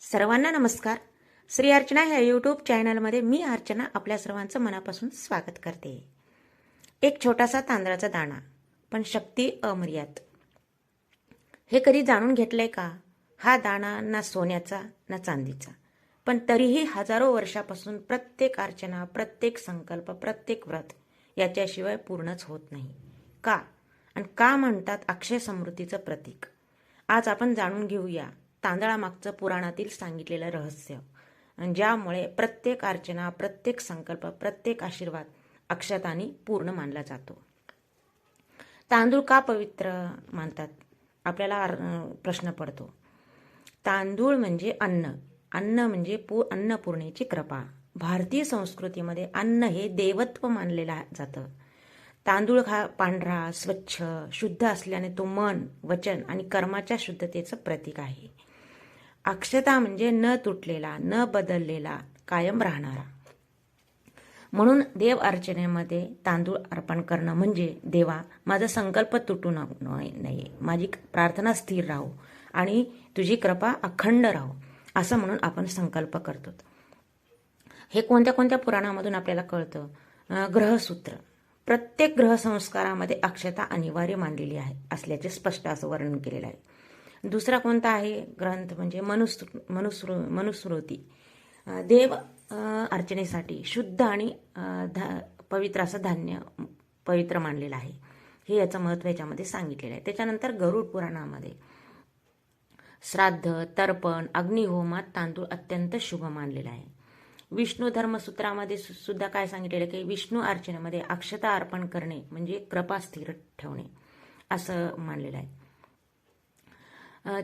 सर्वांना नमस्कार. श्री अर्चना ह्या यूट्यूब चॅनलमध्ये मी अर्चना आपल्या सर्वांचं मनापासून स्वागत करते. एक छोटासा तांदळाचा दाणा पण शक्ती अमर्याद. हे कधी जाणून घेतलंय का? हा दाणा ना सोन्याचा ना चांदीचा, पण तरीही हजारो वर्षापासून प्रत्येक अर्चना, प्रत्येक संकल्प, प्रत्येक व्रत याच्याशिवाय पूर्णच होत नाही. का? आणि का म्हणतात अक्षय समृद्धीचं प्रतीक? आज आपण जाणून घेऊया तांदळामागचं पुराणातील सांगितलेलं रहस्य, ज्यामुळे प्रत्येक अर्चना, प्रत्येक संकल्प, प्रत्येक आशीर्वाद अक्षतांनी पूर्ण मानला जातो. तांदूळ का पवित्र मानतात? आपल्याला प्रश्न पडतो. तांदूळ म्हणजे अन्न, अन्न म्हणजे अन्नपूर्णेची कृपा. भारतीय संस्कृतीमध्ये अन्न हे देवत्व मानलेलं जातं. तांदूळ हा पांढरा, स्वच्छ, शुद्ध असल्याने तो मन, वचन आणि कर्माच्या शुद्धतेचं प्रतीक आहे. अक्षता म्हणजे न तुटलेला, न बदललेला, कायम राहणारा. म्हणून देव अर्चनेमध्ये तांदूळ अर्पण करणं म्हणजे देवा, माझा संकल्प तुटू नये, माझी प्रार्थना स्थिर राहू आणि तुझी कृपा अखंड राहू, असं म्हणून आपण संकल्प करतो. हे कोणत्या कोणत्या पुराणामधून आपल्याला कळतं? ग्रहसूत्र. प्रत्येक ग्रहसंस्कारामध्ये अक्षता अनिवार्य मानलेली आहे असल्याचे स्पष्ट असं वर्णन केलेलं आहे. दुसरा कोणता आहे ग्रंथ म्हणजे मनुस्मृती. देव अर्चनेसाठी शुद्ध आणि पवित्र असं धान्य पवित्र मानलेलं आहे. हे याचं महत्त्व याच्यामध्ये सांगितलेलं आहे. त्याच्यानंतर गरुड पुराणामध्ये श्राद्ध, तर्पण, अग्निहोमात तांदूळ अत्यंत शुभ मानलेला आहे. विष्णू धर्मसूत्रामध्ये सुद्धा काय सांगितलेलं की विष्णू अर्चनेमध्ये अक्षता अर्पण करणे म्हणजे कृपा स्थिर ठेवणे असं मानलेलं आहे.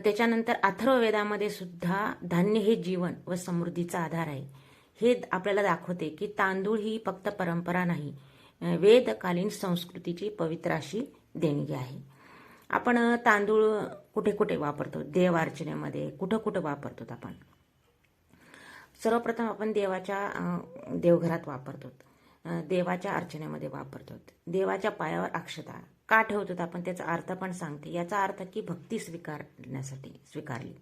त्याच्यानंतर अथर्ववेदामध्ये सुद्धा धान्य हे जीवन व समृद्धीचा आधार आहे. हे आपल्याला दाखवते की तांदूळ ही फक्त परंपरा नाही, वेदकालीन संस्कृतीची पवित्र अशी देणगी आहे. आपण तांदूळ कुठे कुठे वापरतो? देव अर्चनेमध्ये कुठं कुठं वापरतो आपण? सर्वप्रथम आपण देवघरात वापरतो, देवाच्या अर्चनेमध्ये वापरतो. देवाच्या पायावर अक्षता का ठेवतो आपण? त्याचा अर्थ पण सांगते. याचा अर्थ की भक्ती स्वीकारली.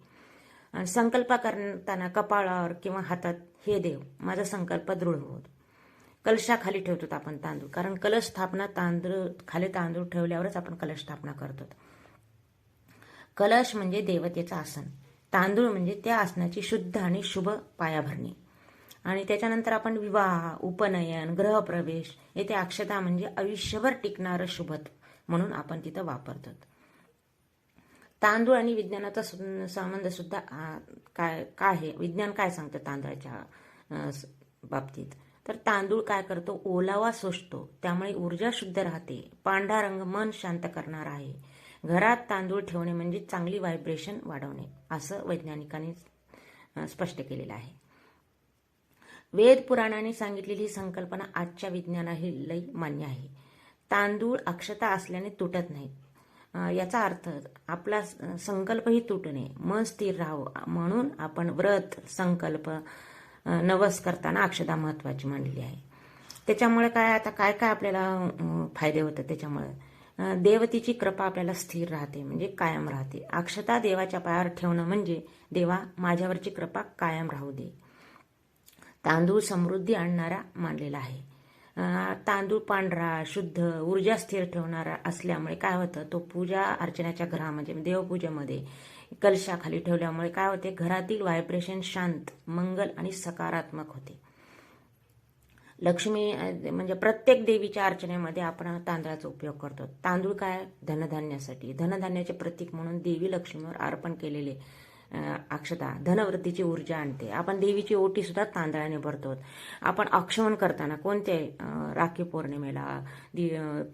संकल्प करताना कपाळावर किंवा हातात हे देव माझा संकल्प दृढ होत. कलशाखाली ठेवतो आपण तांदूळ, कारण कलश स्थापना खाली तांदूळ ठेवल्यावरच आपण कलश स्थापना करतो. कलश म्हणजे देवतेचं आसन, तांदूळ म्हणजे त्या आसनाची शुद्ध आणि शुभ पायाभरणी. आणि त्याच्यानंतर आपण विवाह, उपनयन, गृहप्रवेश येथे अक्षता म्हणजे आयुष्यभर टिकणारं शुभत्व म्हणून आपण तिथं वापरतो. तांदूळ आणि विज्ञानाचा संबंध सुद्धा काय आहे? विज्ञान काय सांगतं तांदळाच्या बाबतीत? तर तांदूळ काय करतो? ओलावा शोषतो, त्यामुळे ऊर्जा शुद्ध राहते. पांढरा रंग मन शांत करणार आहे. घरात तांदूळ ठेवणे म्हणजे चांगली व्हायब्रेशन वाढवणे असं वैज्ञानिकांनी स्पष्ट केलेलं आहे. वेद पुराणाने सांगितलेली ही संकल्पना आजच्या विज्ञानाही लई मान्य आहे. तांदूळ अक्षता असल्याने तुटत नाही. याचा अर्थ आपला संकल्पही तुटू नये, मन स्थिर राहावं म्हणून आपण व्रत, संकल्प, नवस करताना अक्षता महत्त्वाची मानलेली आहे. त्याच्यामुळे काय काय आपल्याला फायदे होतात? त्याच्यामुळे देवतेची कृपा आपल्याला स्थिर राहते म्हणजे कायम राहते. अक्षता देवाच्या पायावर ठेवणं म्हणजे देवा माझ्यावरची कृपा कायम राहू दे. तांदूळ समृद्धी आणणारा मानलेला आहे. तांदूळ पांढरा, शुद्ध, ऊर्जा स्थिर ठेवणारा असल्यामुळे काय होतं? तो पूजा अर्चनाच्या घरामध्ये देवपूजेमध्ये कलशाखाली ठेवल्यामुळे काय होते? घरातील व्हायब्रेशन शांत, मंगल आणि सकारात्मक होते. लक्ष्मी म्हणजे प्रत्येक देवीच्या अर्चनेमध्ये आपण तांदळाचा उपयोग करतो. तांदूळ काय? धनधान्यासाठी, धनधान्याचे प्रतीक म्हणून देवी लक्ष्मीवर अर्पण केलेले अक्षता धनवृद्धीची ऊर्जा आणते. आपण देवीची ओटी सुद्धा तांदळाने भरतो. आपण औक्षण करताना कोणत्याही राखी पौर्णिमेला,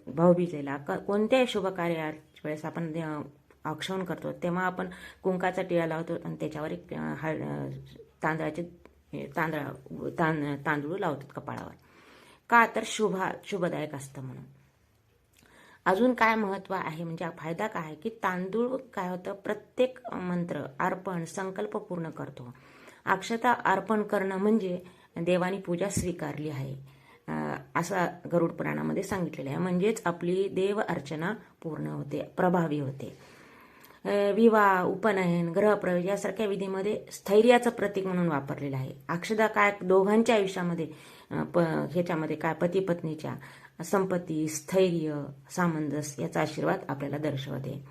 भाऊबीजेला, कोणत्याही शुभ कार्याच्या वेळेस आपण औक्षण करतो तेव्हा आपण कुंकाचा टिळा लावतो आणि त्याच्यावर एक तांदूळ लावतात कपाळावर. का? तर शुभदायक असतं म्हणून. अजून काय महत्त्व आहे म्हणजे फायदा काय आहे की तांदूळ काय होतं? प्रत्येक मंत्र, अर्पण, संकल्प पूर्ण करतो. अक्षता अर्पण करणं म्हणजे देवानी पूजा स्वीकारली आहे असं गरुड पुराणामध्ये सांगितलेलं आहे. म्हणजेच आपली देव अर्चना पूर्ण होते, प्रभावी होते. विवाह, उपनयन, गृहप्रवेश यासारख्या विधीमध्ये स्थैर्याचं प्रतीक म्हणून वापरलेलं आहे. अक्षदा काय दोघांच्या आयुष्यामध्ये ह्याच्यामध्ये काय पती पत्नीच्या संपत्ती, स्थैर्य, सामंजस्य याचा आशीर्वाद आपल्याला दर्शवते.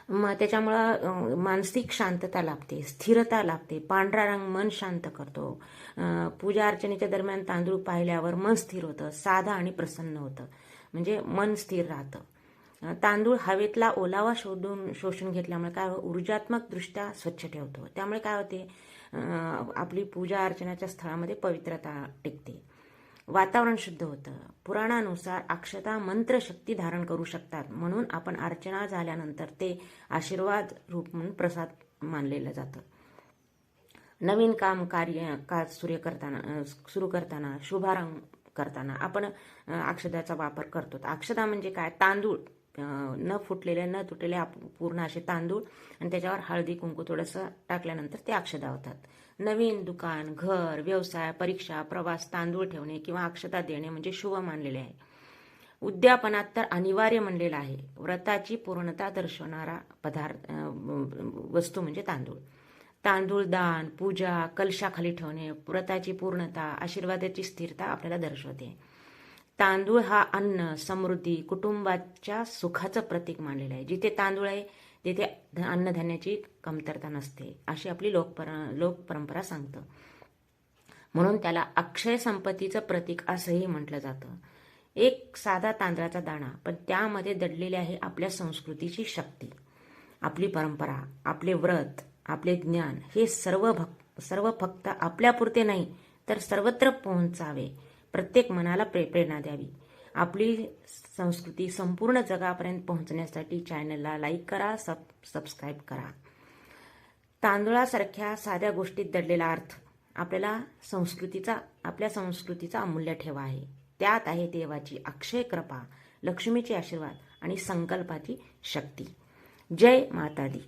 मग त्याच्यामुळं मानसिक शांतता लाभते, स्थिरता लाभते, पांढरा रंग मन शांत करतो. पूजा अर्चनेच्या दरम्यान तांदूळ पाहिल्यावर मन स्थिर होतं, साधा आणि प्रसन्न होतं, म्हणजे मन स्थिर राहतं. तांदूळ हवेतला ओलावा शोषून घेतल्यामुळे काय ऊर्जात्मक दृष्ट्या स्वच्छ ठेवतो. त्यामुळे काय होते, आपली पूजा अर्चनाच्या स्थळामध्ये पवित्रता टिकते, वातावरण शुद्ध होतं. पुराणानुसार अक्षता मंत्रशक्ती धारण करू शकतात, म्हणून आपण अर्चना झाल्यानंतर ते आशीर्वाद रूप म्हणून प्रसाद मानलेलं जातं. नवीन कार्य सुरू करताना शुभारंभ करताना आपण अक्षदाचा वापर करतो. अक्षदा म्हणजे काय, तांदूळ न फुटलेले न तुटलेले पूर्ण असे तांदूळ आणि त्याच्यावर हळदी कुंकू थोडंसं टाकल्यानंतर ते अक्षदा होतात. नवीन दुकान, घर, व्यवसाय, परीक्षा, प्रवास तांदूळ ठेवणे किंवा अक्षता देणे म्हणजे शुभ मानलेले आहे. उद्यापनात तर अनिवार्य म्हणलेलं आहे. व्रताची पूर्णता दर्शवणारा वस्तू म्हणजे तांदूळ. तांदूळ दान, पूजा, कलशाखाली ठेवणे व्रताची पूर्णता, आशीर्वादाची स्थिरता आपल्याला दर्शवते. तांदूळ हा अन्न, समृद्धी, कुटुंबाच्या सुखाचं प्रतीक मानलेलं आहे. जिथे तांदूळ आहे तिथे अन्नधान्याची कमतरता नसते, अशी आपली लोकपरंपरा सांगतं. म्हणून त्याला अक्षय संपत्तीचं प्रतीक असंही म्हटलं जातं. एक साधा तांदळाचा दाणा, पण त्यामध्ये दडलेली आहे आपल्या संस्कृतीची शक्ती, आपली परंपरा, आपले व्रत, आपले ज्ञान. हे सर्व फक्त आपल्यापुरते नाही तर सर्वत्र पोहोचावे, प्रत्येक मनाला प्रेरणा द्यावी. आपली संस्कृती संपूर्ण जगापर्यंत पोहोचण्यासाठी चॅनलला लाईक करा, सबस्क्राईब करा. तांदूळासारख्या साध्या गोष्टीत दडलेला अर्थ आपल्या संस्कृतीचा अमूल्य ठेवा आहे. त्यात आहे देवाची अक्षय कृपा, लक्ष्मीचे आशीर्वाद आणि संकल्पाची शक्ती. जय माता दी.